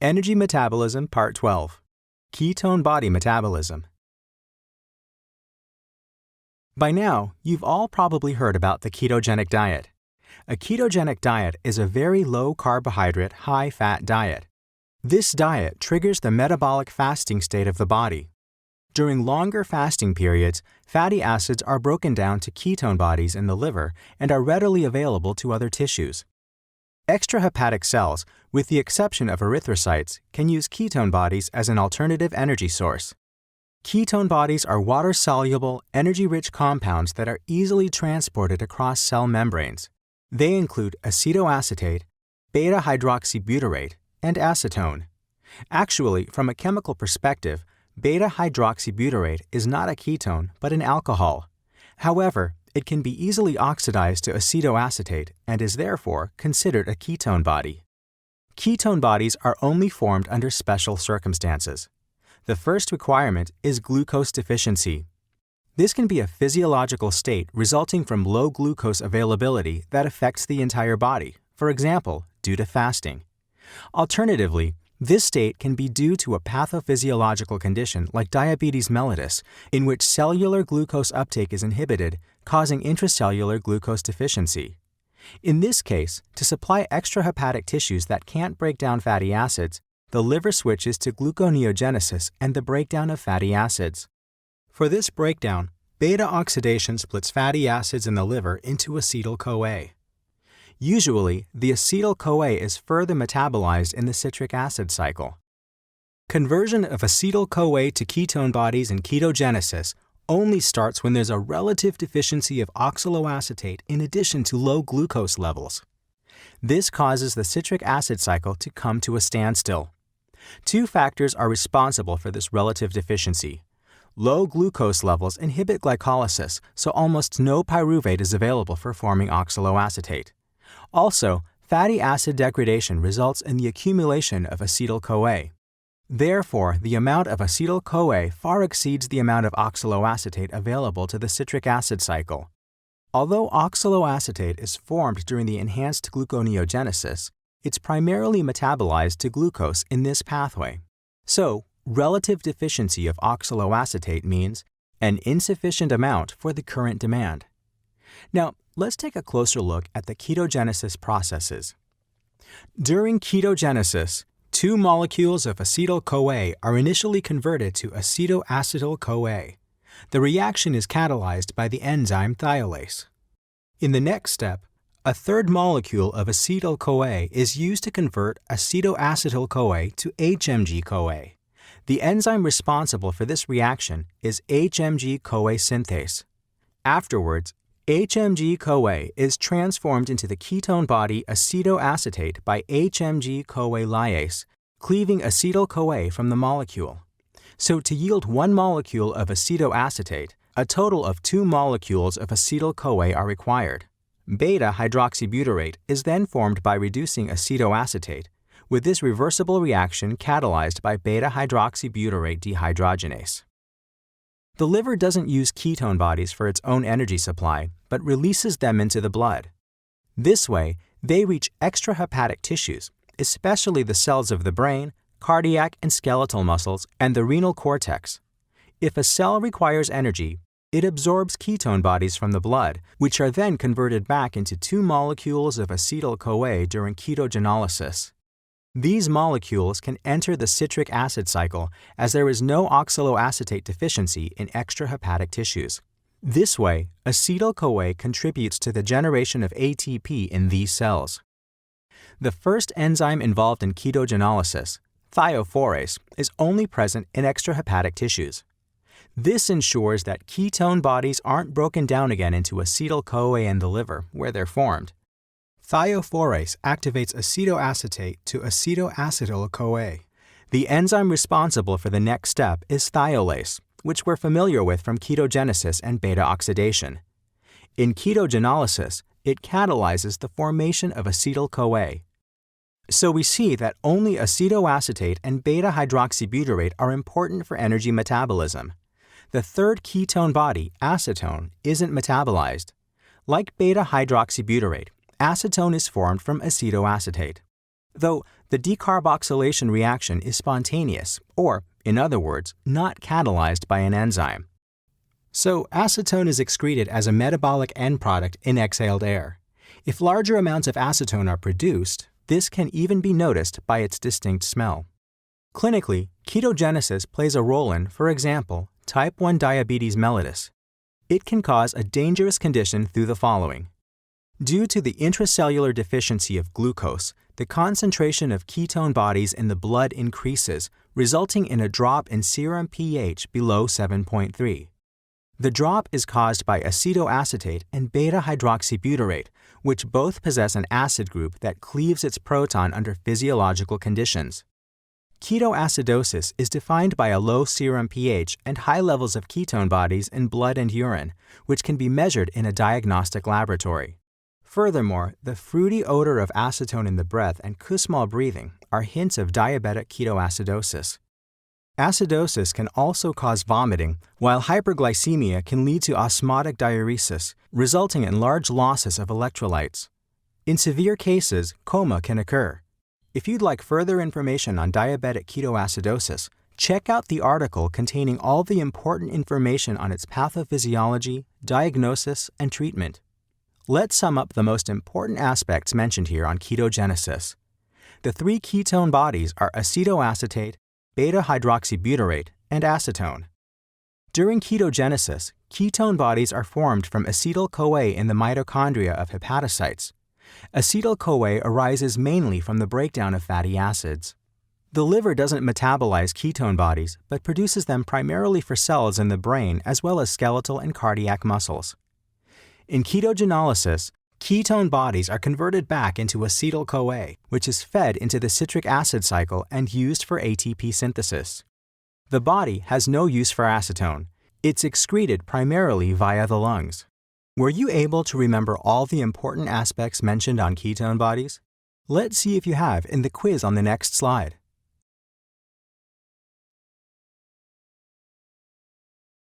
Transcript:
Energy Metabolism Part 12. Ketone Body Metabolism. By now, you've all probably heard about the ketogenic diet. A ketogenic diet is a very low-carbohydrate, high-fat diet. This diet triggers the metabolic fasting state of the body. During longer fasting periods, fatty acids are broken down to ketone bodies in the liver and are readily available to other tissues. Extrahepatic cells, with the exception of erythrocytes, can use ketone bodies as an alternative energy source. Ketone bodies are water-soluble, energy-rich compounds that are easily transported across cell membranes. They include acetoacetate, β-hydroxybutyrate, and acetone. Actually, from a chemical perspective, β-hydroxybutyrate is not a ketone but an alcohol. However, it can be easily oxidized to acetoacetate and is therefore considered a ketone body. Ketone bodies are only formed under special circumstances. The first requirement is glucose deficiency. This can be a physiological state resulting from low glucose availability that affects the entire body, for example, due to fasting. Alternatively, this state can be due to a pathophysiological condition like diabetes mellitus, in which cellular glucose uptake is inhibited, causing intracellular glucose deficiency. In this case, to supply extrahepatic tissues that can't break down fatty acids, the liver switches to gluconeogenesis and the breakdown of fatty acids. For this breakdown, beta-oxidation splits fatty acids in the liver into acetyl-CoA. Usually, the acetyl-CoA is further metabolized in the citric acid cycle. Conversion of acetyl-CoA to ketone bodies in ketogenesis only starts when there's a relative deficiency of oxaloacetate in addition to low glucose levels. This causes the citric acid cycle to come to a standstill. Two factors are responsible for this relative deficiency. Low glucose levels inhibit glycolysis, so almost no pyruvate is available for forming oxaloacetate. Also, fatty acid degradation results in the accumulation of acetyl-CoA. Therefore, the amount of acetyl-CoA far exceeds the amount of oxaloacetate available to the citric acid cycle. Although oxaloacetate is formed during the enhanced gluconeogenesis, it's primarily metabolized to glucose in this pathway. So, relative deficiency of oxaloacetate means an insufficient amount for the current demand. Now, let's take a closer look at the ketogenesis processes. During ketogenesis, two molecules of acetyl-CoA are initially converted to acetoacetyl-CoA. The reaction is catalyzed by the enzyme thiolase. In the next step, a third molecule of acetyl-CoA is used to convert acetoacetyl-CoA to HMG-CoA. The enzyme responsible for this reaction is HMG-CoA synthase. Afterwards, HMG-CoA is transformed into the ketone body acetoacetate by HMG-CoA lyase, cleaving acetyl-CoA from the molecule. So to yield one molecule of acetoacetate, a total of two molecules of acetyl-CoA are required. Beta-hydroxybutyrate is then formed by reducing acetoacetate, with this reversible reaction catalyzed by beta-hydroxybutyrate dehydrogenase. The liver doesn't use ketone bodies for its own energy supply, but releases them into the blood. This way, they reach extrahepatic tissues, especially the cells of the brain, cardiac and skeletal muscles, and the renal cortex. If a cell requires energy, it absorbs ketone bodies from the blood, which are then converted back into two molecules of acetyl-CoA during ketogenolysis. These molecules can enter the citric acid cycle as there is no oxaloacetate deficiency in extrahepatic tissues. This way, acetyl-CoA contributes to the generation of ATP in these cells. The first enzyme involved in ketogenolysis, thiophorase, is only present in extrahepatic tissues. This ensures that ketone bodies aren't broken down again into acetyl-CoA in the liver, where they're formed. Thiophorase activates acetoacetate to acetoacetyl-CoA. The enzyme responsible for the next step is thiolase, which we're familiar with from ketogenesis and beta-oxidation. In ketogenolysis, it catalyzes the formation of acetyl-CoA. So we see that only acetoacetate and beta-hydroxybutyrate are important for energy metabolism. The third ketone body, acetone, isn't metabolized. Like beta-hydroxybutyrate, acetone is formed from acetoacetate. though the decarboxylation reaction is spontaneous, or, in other words, not catalyzed by an enzyme. So, acetone is excreted as a metabolic end product in exhaled air. If larger amounts of acetone are produced, this can even be noticed by its distinct smell. Clinically, ketogenesis plays a role in, for example, type 1 diabetes mellitus. It can cause a dangerous condition through the following. Due to the intracellular deficiency of glucose, the concentration of ketone bodies in the blood increases, resulting in a drop in serum pH below 7.3. The drop is caused by acetoacetate and β-hydroxybutyrate, which both possess an acid group that cleaves its proton under physiological conditions. Ketoacidosis is defined by a low serum pH and high levels of ketone bodies in blood and urine, which can be measured in a diagnostic laboratory. Furthermore, the fruity odor of acetone in the breath and Kussmaul breathing are hints of diabetic ketoacidosis. Acidosis can also cause vomiting, while hyperglycemia can lead to osmotic diuresis, resulting in large losses of electrolytes. In severe cases, coma can occur. If you'd like further information on diabetic ketoacidosis, check out the article containing all the important information on its pathophysiology, diagnosis, and treatment. Let's sum up the most important aspects mentioned here on ketogenesis. The three ketone bodies are acetoacetate, β-hydroxybutyrate, and acetone. During ketogenesis, ketone bodies are formed from acetyl-CoA in the mitochondria of hepatocytes. Acetyl-CoA arises mainly from the breakdown of fatty acids. The liver doesn't metabolize ketone bodies, but produces them primarily for cells in the brain as well as skeletal and cardiac muscles. In ketogenolysis, ketone bodies are converted back into acetyl-CoA, which is fed into the citric acid cycle and used for ATP synthesis. The body has no use for acetone. It's excreted primarily via the lungs. Were you able to remember all the important aspects mentioned on ketone bodies? Let's see if you have in the quiz on the next slide.